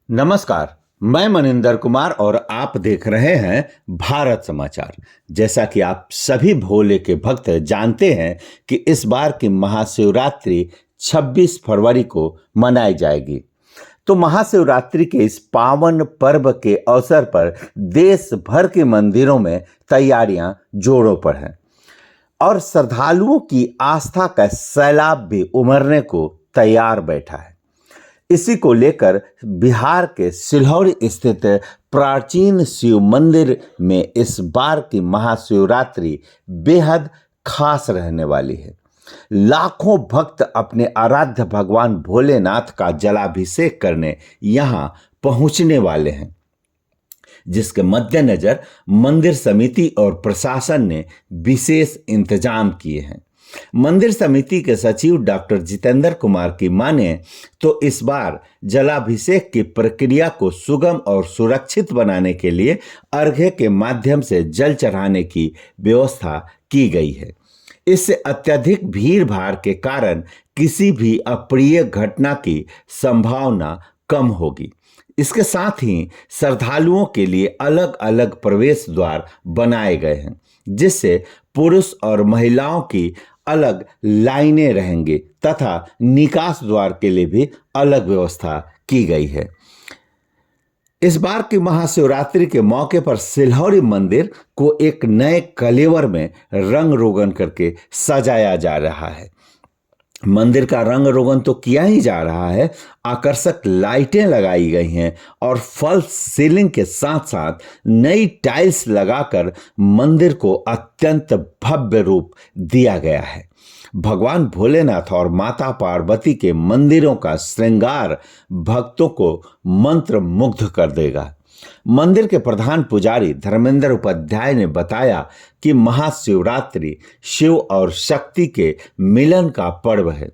नमस्कार। मैं मनिंदर कुमार और आप देख रहे हैं भारत समाचार। जैसा कि आप सभी भोले के भक्त जानते हैं कि इस बार की महाशिवरात्रि 26 फरवरी को मनाई जाएगी। तो महाशिवरात्रि के इस पावन पर्व के अवसर पर देश भर के मंदिरों में तैयारियां जोरों पर हैं और श्रद्धालुओं की आस्था का सैलाब भी उमड़ने को तैयार बैठा है। इसी को लेकर बिहार के सिलौरी स्थित प्राचीन शिव मंदिर में इस बार की महाशिवरात्रि बेहद खास रहने वाली है। लाखों भक्त अपने आराध्य भगवान भोलेनाथ का जलाभिषेक करने यहां पहुंचने वाले हैं, जिसके मद्देनजर मंदिर समिति और प्रशासन ने विशेष इंतजाम किए हैं। मंदिर समिति के सचिव डॉक्टर जितेंद्र कुमार की माने तो इस बार जलाभिषेक की प्रक्रिया को सुगम और सुरक्षित बनाने के लिए अर्घ्य के माध्यम से जल चढ़ाने की व्यवस्था की गई है। इससे अत्यधिक भीड़ भाड़ के कारण किसी भी अप्रिय घटना की संभावना कम होगी। इसके साथ ही श्रद्धालुओं के लिए अलग अलग प्रवेश द्वार बनाए गए हैं, जिससे पुरुष और महिलाओं की अलग लाइनें रहेंगी तथा निकास द्वार के लिए भी अलग व्यवस्था की गई है। इस बार की महाशिवरात्रि के मौके पर सिलौरी मंदिर को एक नए कलेवर में रंग रोगन करके सजाया जा रहा है। मंदिर का रंग रोगन तो किया ही जा रहा है, आकर्षक लाइटें लगाई गई हैं और फॉल्स सीलिंग के साथ साथ नई टाइल्स लगाकर मंदिर को अत्यंत भव्य रूप दिया गया है। भगवान भोलेनाथ और माता पार्वती के मंदिरों का श्रृंगार भक्तों को मंत्र मुग्ध कर देगा। मंदिर के प्रधान पुजारी धर्मेंद्र उपाध्याय ने बताया कि महाशिवरात्रि शिव और शक्ति के मिलन का पर्व है।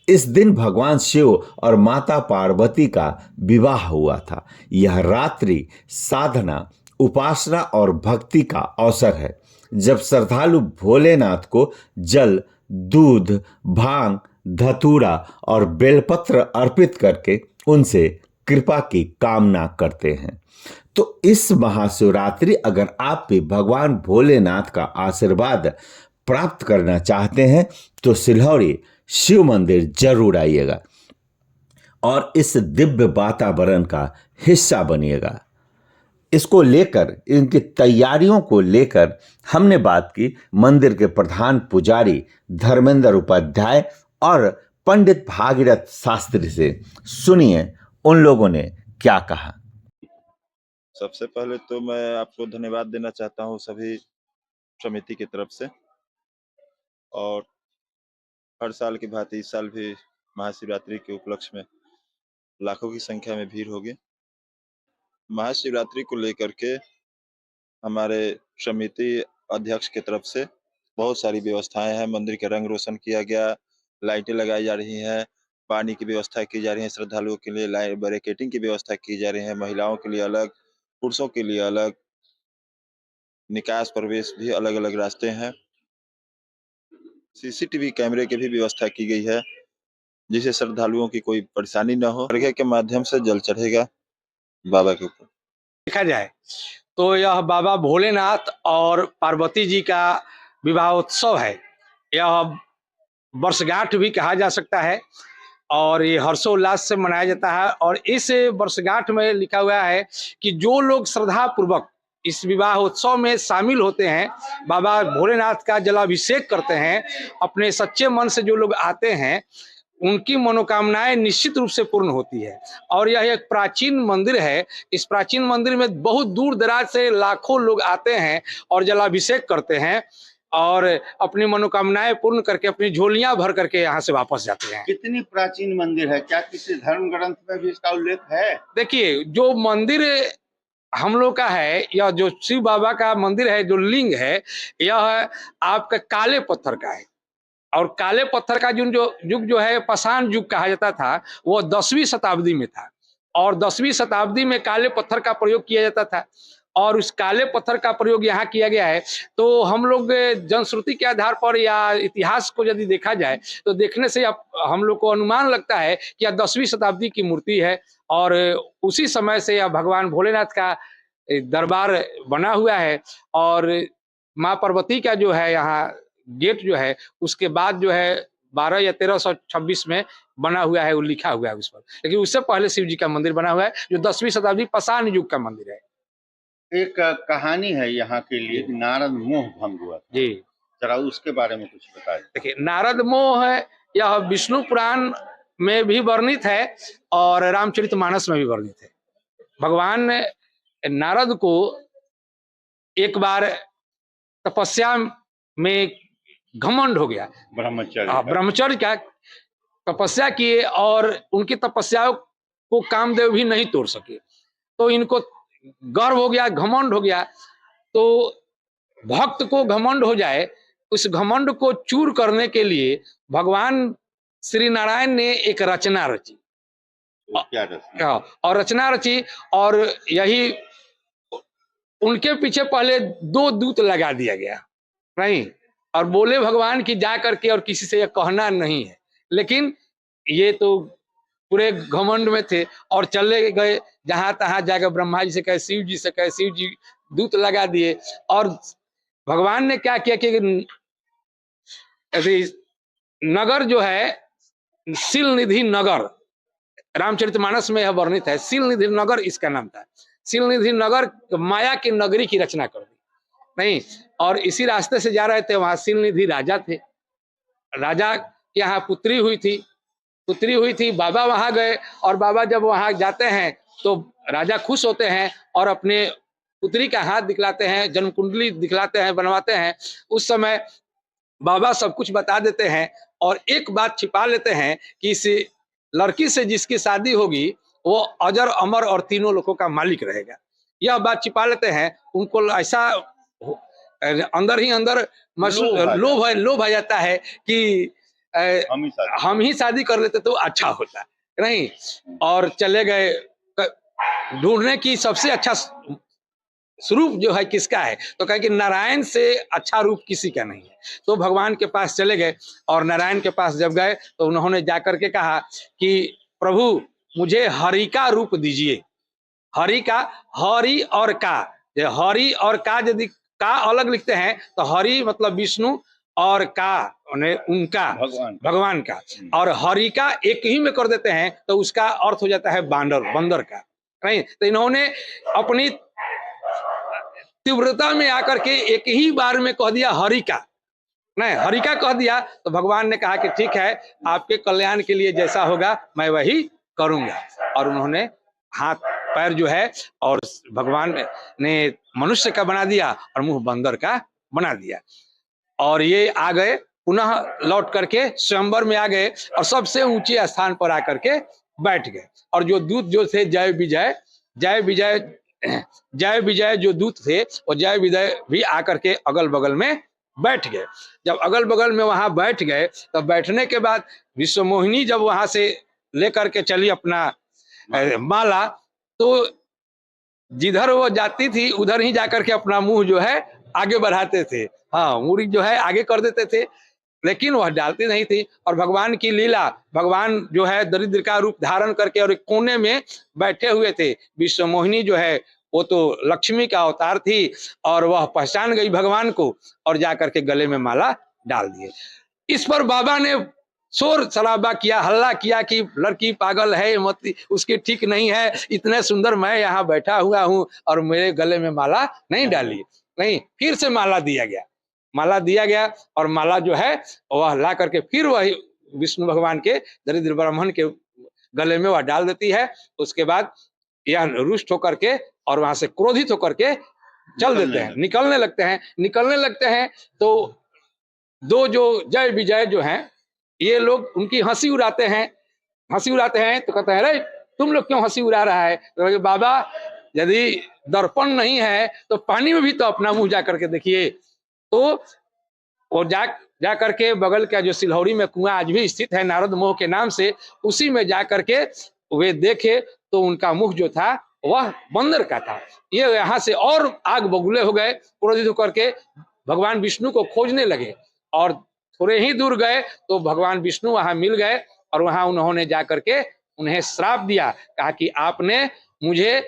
इस दिन भगवान शिव और माता पार्वती का विवाह हुआ था। यह रात्रि साधना, उपासना और भक्ति का अवसर है, जब श्रद्धालु भोलेनाथ को जल, दूध, भांग, धतूरा और बेलपत्र अर्पित करके उनसे कृपा की कामना करते हैं। तो इस महाशिवरात्रि अगर आप भी भगवान भोलेनाथ का आशीर्वाद प्राप्त करना चाहते हैं तो सिलौरी शिव मंदिर जरूर आइएगा और इस दिव्य वातावरण का हिस्सा बनिएगा। इसको लेकर, इनकी तैयारियों को लेकर हमने बात की मंदिर के प्रधान पुजारी धर्मेंद्र उपाध्याय और पंडित भागीरथ शास्त्री से। सुनिए उन लोगों ने क्या कहा। सबसे पहले तो मैं आपको धन्यवाद देना चाहता हूँ सभी समिति की तरफ से। और हर साल की भांति इस साल भी महाशिवरात्रि के उपलक्ष्य में लाखों की संख्या में भीड़ होगी। महाशिवरात्रि को लेकर के हमारे समिति अध्यक्ष की तरफ से बहुत सारी व्यवस्थाएं हैं। मंदिर के रंग रोशन किया गया, लाइटें लगाई जा रही हैं, पानी की व्यवस्था की जा रही है, श्रद्धालुओं के लिए बैरिकेडिंग की व्यवस्था की जा रही है, महिलाओं के लिए अलग, पुरुषों के लिए अलग, निकास प्रवेश भी अलग अलग रास्ते हैं। सीसीटीवी कैमरे की भी व्यवस्था की गई है, जिससे श्रद्धालुओं की कोई परेशानी न हो। अर्घ्य के माध्यम से जल चढ़ेगा बाबा के ऊपर। देखा जाए तो यह बाबा भोलेनाथ और पार्वती जी का विवाहोत्सव है। यह वर्षगांठ भी कहा जा सकता है और ये हर्षोल्लास से मनाया जाता है। और इस वर्षगांठ में लिखा हुआ है कि जो लोग श्रद्धा पूर्वक इस विवाह उत्सव में शामिल होते हैं, बाबा भोलेनाथ का जलाभिषेक करते हैं, अपने सच्चे मन से जो लोग आते हैं उनकी मनोकामनाएं निश्चित रूप से पूर्ण होती है। और यह एक प्राचीन मंदिर है। इस प्राचीन मंदिर में बहुत दूर दराज से लाखों लोग आते हैं और जलाभिषेक करते हैं और अपनी मनोकामनाएं पूर्ण करके अपनी झोलियां भर करके यहाँ से वापस जाते हैं। कितनी प्राचीन मंदिर है, क्या किसी धर्म ग्रंथ में भी इसका उल्लेख है? देखिए, जो मंदिर हम लोग का है, यह जो शिव बाबा का मंदिर है, जो लिंग है, यह आपका काले पत्थर का है। और काले पत्थर का युग जो है पाषाण युग कहा जाता था, वो 10वीं शताब्दी में था। और 10वीं शताब्दी में काले पत्थर का प्रयोग किया जाता था। और उस काले पत्थर का प्रयोग यहाँ किया गया है। तो हम लोग जनश्रुति के आधार पर या इतिहास को यदि देखा जाए तो देखने से हम लोग को अनुमान लगता है कि यह 10वीं शताब्दी की मूर्ति है और उसी समय से यह भगवान भोलेनाथ का दरबार बना हुआ है। और माँ पार्वती का जो है यहाँ गेट जो है उसके बाद जो है 12 या 1326 में बना हुआ है, वो लिखा हुआ है उस पर, लेकिन उससे पहले शिव जी का मंदिर बना हुआ है जो 10वीं शताब्दी पाषाण युग का मंदिर है। एक कहानी है यहाँ के लिए कि नारद मोह भंग हुआ था, जी जरा उसके बारे में कुछ बताइए। देखिए, नारद मोह है यह विष्णु पुराण में भी वर्णित है और रामचरितमानस में भी वर्णित है। भगवान ने नारद को एक बार तपस्या में घमंड हो गया, ब्रह्मचर्य का तपस्या किए और उनकी तपस्याओं को कामदेव भी नहीं तोड़ सके, तो इनको गर्व हो गया, घमंड हो गया। तो भक्त को घमंड हो जाए, उस घमंड को चूर करने के लिए भगवान श्री नारायण ने एक रचना रची। क्या रचना? और रचना रची और यही उनके पीछे पहले 2 दूत लगा दिया गया नहीं, और बोले भगवान की जा करके और किसी से यह कहना नहीं है, लेकिन ये तो पूरे घमंड में थे और चले गए जहां तहां जाकर ब्रह्मा जी से कहे, शिव जी से कहे, शिव जी दूत लगा दिए। और भगवान ने क्या किया कि नगर जो है शिल निधि नगर, रामचरितमानस में यह वर्णित है, शिल निधि नगर इसका नाम था। शिल निधि नगर माया की नगरी की रचना कर दी नहीं, और इसी रास्ते से जा रहे थे, वहां शिल निधि राजा थे, राजा के यहाँ पुत्री हुई थी। बाबा वहां गए और बाबा जब वहां जाते हैं तो राजा खुश होते हैं और अपने पुत्री का हाथ दिखलाते हैं, जन्म कुंडली दिखलाते हैं, बनवाते हैं। उस समय बाबा सब कुछ बता देते हैं और एक बात छिपा लेते हैं कि इस लड़की से जिसकी शादी होगी वो अजर अमर और तीनों लोगों का मालिक रहेगा। यह बात छिपा लेते हैं। उनको ऐसा अंदर ही अंदर लोभ आ जाता है कि हम ही शादी कर लेते तो अच्छा होता नहीं, और चले गए ढूंढने की सबसे अच्छा स्वरूप जो है किसका है, तो कहे कि नारायण से अच्छा रूप किसी का नहीं है। तो भगवान के पास चले गए और नारायण के पास जब गए तो उन्होंने जाकर के कहा कि प्रभु मुझे हरि का रूप दीजिए। हरि का, हरि और का, हरि और का यदि का अलग लिखते हैं तो हरि मतलब विष्णु और का उनका भगवान का, और हरि का एक ही में कर देते हैं तो उसका अर्थ हो जाता है बंदर का नहीं। तो इन्होंने अपनी तीव्रता में आकर के एक ही बार में कह दिया हरि का, नहीं हरि का कह दिया। तो भगवान ने कहा कि ठीक है, आपके कल्याण के लिए जैसा होगा मैं वही करूंगा। और उन्होंने हाथ पैर जो है और भगवान ने मनुष्य का बना दिया और मुंह बंदर का बना दिया, और ये आ गए पुनः लौट करके स्वयंवर में आ गए और सबसे ऊंचे स्थान पर आकर के बैठ गए। और जो दूत जो थे जय विजय जो दूत थे वो जय विजय भी आकर के अगल बगल में बैठ गए। जब अगल बगल में वहां बैठ गए तब बैठने के बाद विश्व मोहिनी जब वहां से लेकर के चली अपना माला, तो जिधर वो जाती थी उधर ही जाकर के अपना मुंह जो है आगे बढ़ाते थे, हाँ मुड़ी जो है आगे कर देते थे, लेकिन वह डालती नहीं थी। और भगवान की लीला, भगवान जो है दरिद्र का रूप धारण करके और एक कोने में बैठे हुए थे। विश्व मोहिनी जो है वो तो लक्ष्मी का अवतार थी और वह पहचान गई भगवान को और जाकर के गले में माला डाल दिए। इस पर बाबा ने शोर शराबा किया, हल्ला किया कि लड़की पागल है, मत उसकी ठीक नहीं है, इतने सुंदर मैं यहाँ बैठा हुआ हूँ और मेरे गले में माला नहीं डाली। नहीं, फिर से माला दिया गया और माला जो है वह ला करके फिर वही विष्णु भगवान के दरिद्र ब्राह्मण के गले में वह डाल देती है। उसके बाद यह रुष्ट होकर के और वहां से क्रोधित होकर के चल देते हैं, निकलने लगते हैं। तो दो जो जय विजय जो हैं ये लोग उनकी हंसी उड़ाते हैं तो कहते हैं अरे तुम लोग क्यों हंसी उड़ा रहा है? तो बाबा यदि दर्पण नहीं है तो पानी में भी तो अपना मुंह जा करके देखिए। तो वो जा करके बगल का जो सिलहौरी में कुआं आज भी स्थित है नारद मोह के नाम से, उसी में जा करके वे देखे तो उनका मुंह जो था वह बंदर का था। ये यहाँ से और आग बबूले हो गए, क्रोधित होकर के भगवान विष्णु को खोजने लगे और थोड़े ही दूर गए तो भगवान विष्णु वहां मिल गए और वहां उन्होंने जाकर के उन्हें श्राप दिया, कहा कि आपने मुझे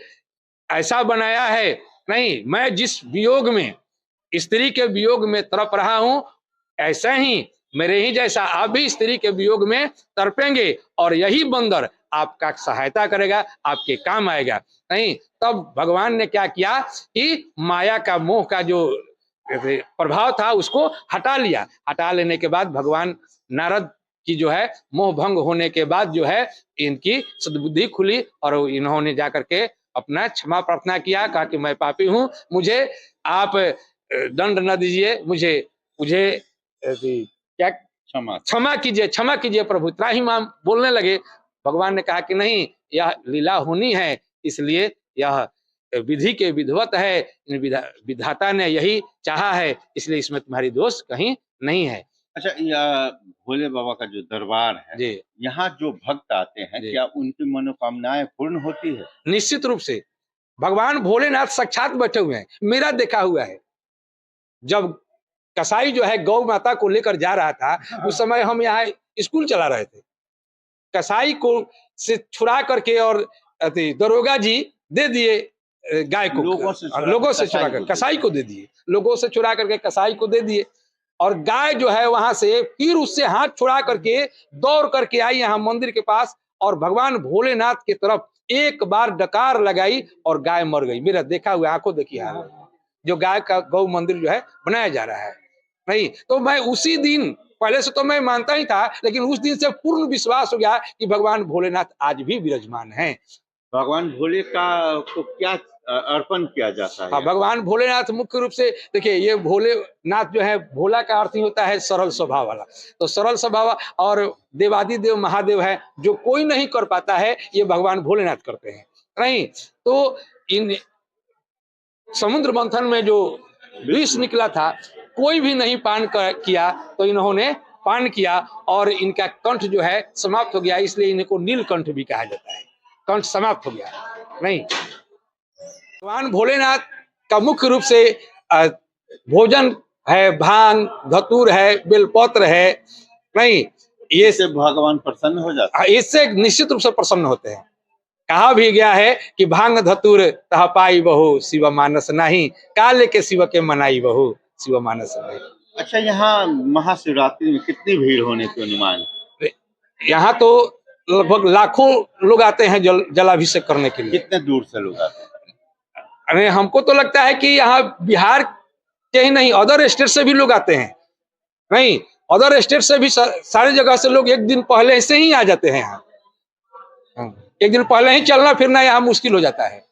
ऐसा बनाया है, नहीं, मैं जिस वियोग में, स्त्री के वियोग में तड़प रहा हूं, ऐसा ही मेरे ही जैसा आप भी स्त्री के वियोग में तड़पेंगे और यही बंदर आपका सहायता करेगा, आपके काम आएगा। नहीं, तब भगवान ने क्या किया कि माया का, मोह का जो प्रभाव था उसको हटा लिया। हटा लेने के बाद भगवान नारद की जो है मोह भंग होने के बाद जो है इनकी सद्बुद्धि खुली और इन्होंने जाकर के अपना क्षमा प्रार्थना किया, कहा कि मैं पापी हूं, मुझे आप दंड न दीजिए, मुझे मुझे क्या क्षमा कीजिए, क्षमा कीजिए प्रभु, त्राहिमाम बोलने लगे। भगवान ने कहा कि नहीं, यह लीला होनी है, इसलिए यह विधि के विधिवत है, विधाता ने यही चाहा है, इसलिए इसमें तुम्हारी दोष कहीं नहीं है। अच्छा, यह भोले बाबा का जो दरबार है, जी यहाँ जो भक्त आते हैं, जी। क्या उनकी मनोकामनाएं पूर्ण होती है? निश्चित रूप से भगवान भोलेनाथ साक्षात बैठे हुए हैं, मेरा देखा हुआ है। जब कसाई जो है गौ माता को लेकर जा रहा था, उस समय हम यहाँ स्कूल चला रहे थे, कसाई को से छुड़ा करके और दरोगा जी दे दिए गाय को, लोगों से चुरा कर कसाई को दे दिए, लोगों से चुरा करके कसाई को दे दिए और गाय जो है वहां से फिर उससे हाथ छुड़ा करके दौड़ करके आई यहाँ मंदिर के पास और भगवान भोलेनाथ की तरफ एक बार डकार लगाई और गाय मर गई। मेरा देखा हुआ, आंखों देखी हाल जो गाय का गौ मंदिर जो है बनाया जा रहा है। नहीं तो मैं उसी दिन, पहले से तो मैं मानता ही था, लेकिन उस दिन से पूर्ण विश्वास हो गया कि भगवान भोलेनाथ आज भी विराजमान हैं। भगवान भोले का को क्या अर्पण किया जाता है? हाँ, भगवान भोलेनाथ मुख्य रूप से देखिए, ये भोलेनाथ जो है, भोला का अर्थ ही होता है सरल स्वभाव वाला, तो सरल स्वभाव और देवादि देव महादेव है, जो कोई नहीं कर पाता है, ये भगवान भोलेनाथ करते हैं। नहीं तो इन समुद्र मंथन में जो विष निकला था, कोई भी नहीं पान किया, तो इन्होंने पान किया और इनका कंठ जो है समाप्त हो गया, इसलिए इनको नीलकंठ भी कहा जाता है, कंठ समाप्त हो गया। नहीं, भगवान भोलेनाथ का मुख्य रूप से भोजन है, भांग धतूर है, बेलपत्र है। नहीं, ये इससे भगवान प्रसन्न हो जाते हैं। इससे निश्चित रूप से प्रसन्न होते हैं। कहा भी गया है कि भांग धतूर तह पाई बहु, शिव मानस नहीं, काले के शिव के मनाई बहु, शिव मानस नहीं। अच्छा, यहाँ महाशिवरात्रि में कितनी भीड़ होने की अनुमान? यहाँ तो लगभग लाखों लोग आते हैं जलाभिषेक करने के लिए। कितने दूर से लोग आते हैं? अरे हमको तो लगता है कि यहाँ बिहार के ही नहीं, अदर स्टेट से भी लोग आते हैं। नहीं, अदर स्टेट से भी सारी जगह से लोग एक दिन पहले से ही आ जाते हैं यहाँ। एक दिन पहले ही चलना फिरना यहाँ मुश्किल हो जाता है।